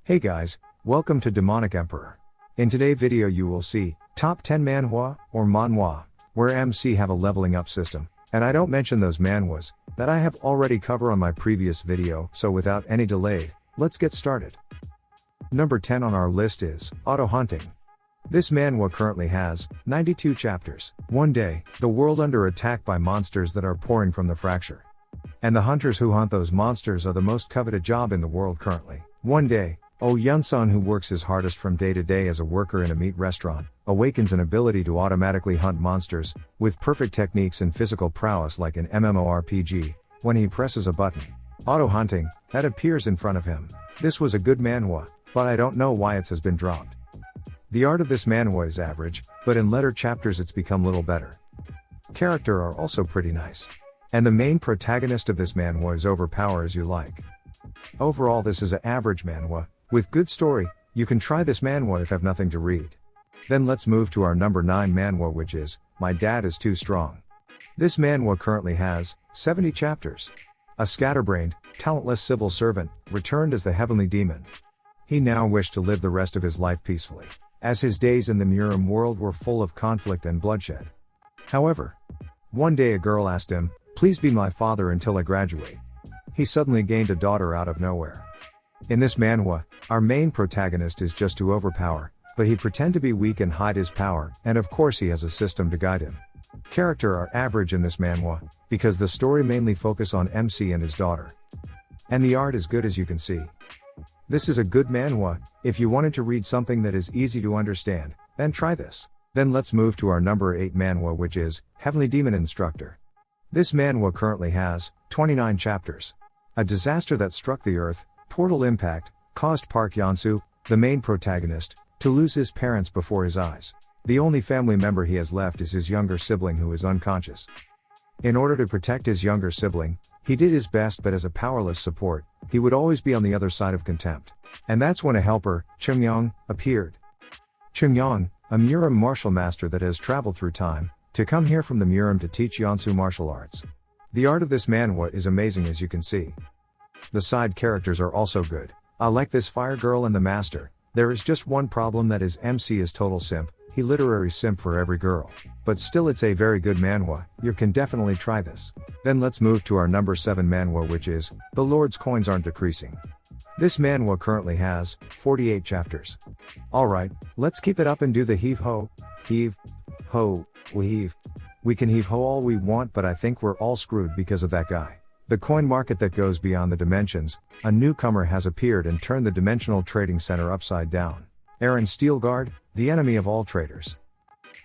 Hey guys, welcome to Demonic Emperor. In today's video you will see, top 10 manhwa, or manhwa, where MC have a leveling up system, and I don't mention those manhwas, that I have already covered on my previous video, so without any delay, let's get started. Number 10 on our list is, Auto Hunting. This manhwa currently has, 92 chapters. One day, the world under attack by monsters that are pouring from the fracture. And the hunters who hunt those monsters are the most coveted job in the world currently. One day, Oh Yun-sun, who works his hardest from day to day as a worker in a meat restaurant, awakens an ability to automatically hunt monsters, with perfect techniques and physical prowess like an MMORPG, when he presses a button. Auto hunting, that appears in front of him. This was a good manhwa, but I don't know why it has been dropped. The art of this manhwa is average, but in later chapters it's become little better. Character are also pretty nice. And the main protagonist of this manhwa is overpower as you like. Overall this is an average manhwa. With good story, you can try this manhwa if have nothing to read. Then let's move to our number 9 manhwa, which is, My Dad is Too Strong. This manhwa currently has, 70 chapters. A scatterbrained, talentless civil servant, returned as the heavenly demon. He now wished to live the rest of his life peacefully, as his days in the Murim world were full of conflict and bloodshed. However, one day a girl asked him, "Please be my father until I graduate." He suddenly gained a daughter out of nowhere. In this manhwa, our main protagonist is just too overpower, but he pretend to be weak and hide his power, and of course he has a system to guide him. Character are average in this manhwa, because the story mainly focus on MC and his daughter. And the art is good as you can see. This is a good manhwa. If you wanted to read something that is easy to understand, then try this. Then let's move to our number 8 manhwa, which is, Heavenly Demon Instructor. This manhwa currently has, 29 chapters. A disaster that struck the earth, Portal Impact, caused Park Yeon-soo, the main protagonist, to lose his parents before his eyes. The only family member he has left is his younger sibling, who is unconscious. In order to protect his younger sibling, he did his best, but as a powerless support, he would always be on the other side of contempt. And that's when a helper, Chung-young, appeared. Chung-young, a Murim martial master that has traveled through time, to come here from the Murim to teach Yeon-soo martial arts. The art of this manhwa is amazing as you can see. The side characters are also good. I like this fire girl and the master. There is just one problem, that is MC is total simp, he literary simp for every girl. But still it's a very good manhwa, you can definitely try this. Then let's move to our number 7 manhwa, which is, The Lord's Coins Aren't Decreasing. This manhwa currently has, 48 chapters. Alright, let's keep it up and do the heave ho, we heave. We can heave ho all we want, but I think we're all screwed because of that guy. The coin market that goes beyond the dimensions, a newcomer has appeared and turned the dimensional trading center upside down. Aaron Steelguard, the enemy of all traders.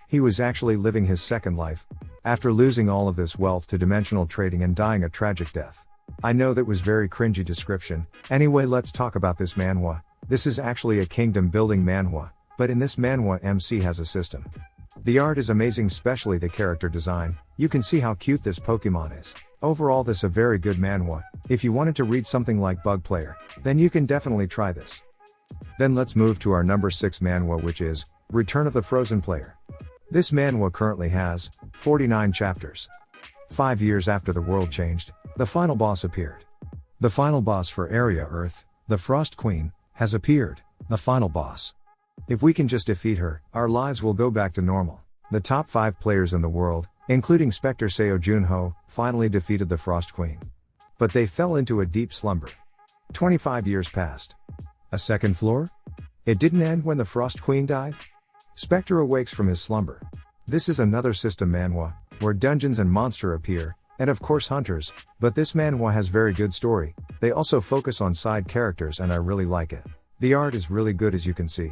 He was actually living his second life, after losing all of this wealth to dimensional trading and dying a tragic death. I know that was very cringy description. Anyway, let's talk about this manhwa. This is actually a kingdom building manhwa, but in this manhwa MC has a system. The art is amazing, especially the character design. You can see how cute this Pokemon is. Overall this a very good manhwa. If you wanted to read something like Bug Player, then you can definitely try this. Then let's move to our number 6 manhwa, which is, Return of the Frozen Player. This manhwa currently has, 49 chapters. 5 years after the world changed, the final boss appeared. The final boss for Area Earth, the Frost Queen, has appeared, the final boss. If we can just defeat her, our lives will go back to normal. The top 5 players in the world, including Spectre Seo Junho, finally defeated the Frost Queen. But they fell into a deep slumber. 25 years passed. A second floor? It didn't end when the Frost Queen died? Spectre awakes from his slumber. This is another system manhwa, where dungeons and monster appear, and of course hunters, but this manhwa has very good story. They also focus on side characters and I really like it. The art is really good as you can see.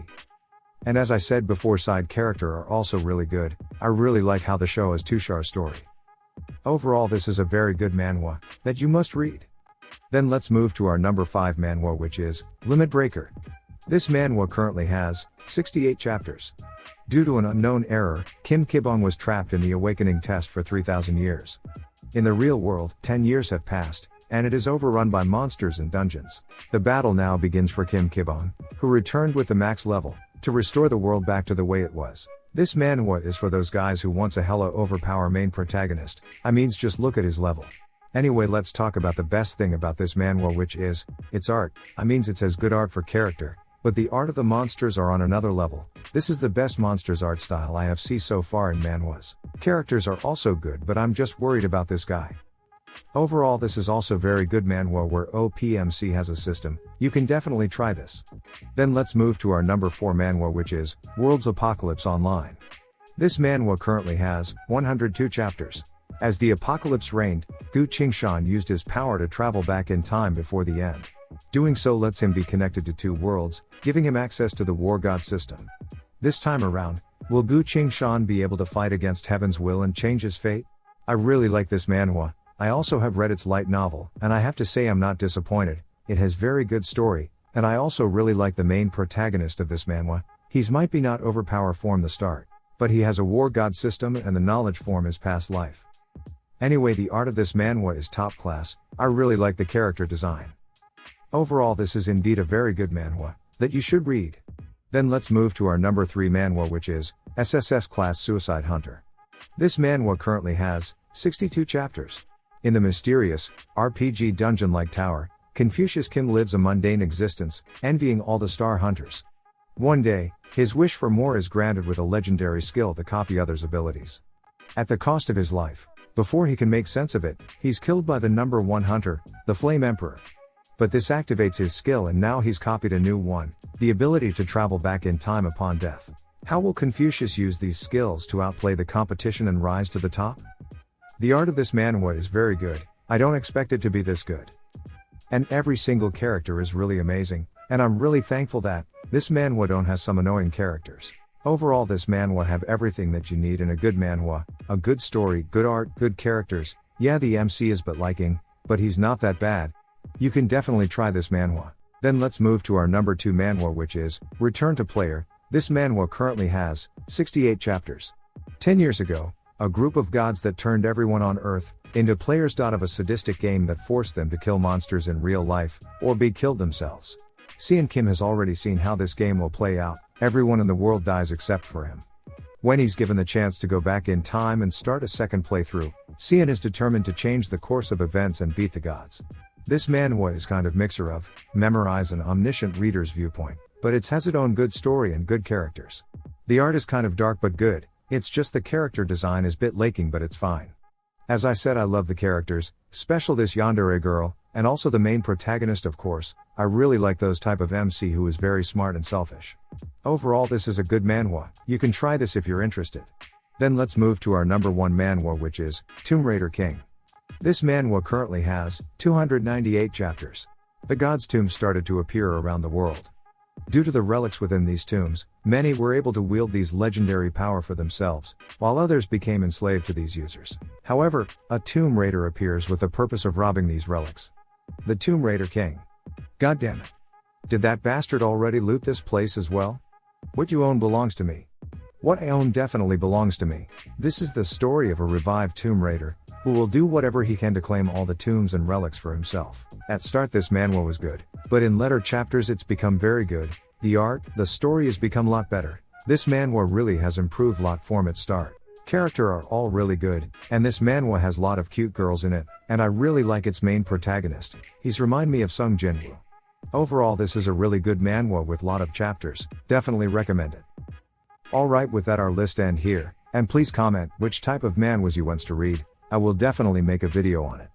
And as I said before, side character are also really good. I really like how the show has Tushar story. Overall this is a very good manhwa, that you must read. Then let's move to our number 5 manhwa, which is, Limit Breaker. This manhwa currently has, 68 chapters. Due to an unknown error, Kim Kibong was trapped in the awakening test for 3,000 years. In the real world, 10 years have passed, and it is overrun by monsters and dungeons. The battle now begins for Kim Kibong, who returned with the max level, to restore the world back to the way it was. This manhwa is for those guys who wants a hella overpower main protagonist. I means just look at his level. Anyway, let's talk about the best thing about this manhwa, which is its art. I mean, it says good art for character, but the art of the monsters are on another level. This is the best monsters art style I have seen so far in manhwas. Characters are also good, but I'm just worried about this guy. Overall, this is also very good manhwa where OPMC has a system. You can definitely try this. Then let's move to our number 4 manhwa, which is World's Apocalypse Online. This manhwa currently has 102 chapters. As the apocalypse reigned, Gu Qingshan used his power to travel back in time before the end. Doing so lets him be connected to 2 worlds, giving him access to the war god system. This time around, will Gu Qingshan be able to fight against heaven's will and change his fate? I really like this manhwa. I also have read its light novel, and I have to say I'm not disappointed. It has very good story, and I also really like the main protagonist of this manhwa. He's might be not overpower form the start, but he has a war god system and the knowledge form is past life. Anyway, the art of this manhwa is top class. I really like the character design. Overall, this is indeed a very good manhwa that you should read. Then let's move to our number 3 manhwa, which is SSS Class Suicide Hunter. This manhwa currently has 62 chapters. In the mysterious, RPG dungeon-like tower, Confucius Kim lives a mundane existence, envying all the star hunters. One day, his wish for more is granted with a legendary skill to copy others' abilities. At the cost of his life, before he can make sense of it, he's killed by the number 1 hunter, the Flame Emperor. But this activates his skill and now he's copied a new one, the ability to travel back in time upon death. How will Confucius use these skills to outplay the competition and rise to the top? The art of this manhwa is very good. I don't expect it to be this good. And every single character is really amazing, and I'm really thankful that this manhwa don't has some annoying characters. Overall, this manhwa have everything that you need in a good manhwa, a good story, good art, good characters. Yeah, the MC is but liking, but he's not that bad. You can definitely try this manhwa. Then let's move to our number 2 manhwa, which is Return to Player. This manhwa currently has 68 chapters. 10 years ago, a group of gods that turned everyone on Earth into players of a sadistic game that forced them to kill monsters in real life, or be killed themselves. Sean Kim has already seen how this game will play out. Everyone in the world dies except for him. When he's given the chance to go back in time and start a second playthrough, Sean is determined to change the course of events and beat the gods. This manhwa is kind of mixer of memorize and omniscient reader's viewpoint, but it has its own good story and good characters. The art is kind of dark but good. It's just the character design is bit lacking, but it's fine. As I said, I love the characters, special this yandere girl, and also the main protagonist, of course. I really like those type of MC who is very smart and selfish. Overall, this is a good manhwa. You can try this if you're interested. Then let's move to our number 1 manhwa, which is Tomb Raider King. This manhwa currently has 298 chapters. The gods' tombs started to appear around the world. Due to the relics within these tombs, many were able to wield these legendary power for themselves, while others became enslaved to these users. However, a Tomb Raider appears with the purpose of robbing these relics. The Tomb Raider King. God damn it. Did that bastard already loot this place as well? What you own belongs to me. What I own definitely belongs to me. This is the story of a revived Tomb Raider, who will do whatever he can to claim all the tombs and relics for himself. At start, this manhwa was good, but in later chapters it's become very good. The art, the story has become a lot better. This manhwa really has improved lot form at start. Character are all really good, and this manhwa has lot of cute girls in it, and I really like its main protagonist. He's remind me of Sung Jinwoo. Overall, this is a really good manhwa with lot of chapters. Definitely recommend it. Alright, with that our list end here, and please comment which type of manhwas you wants to read. I will definitely make a video on it.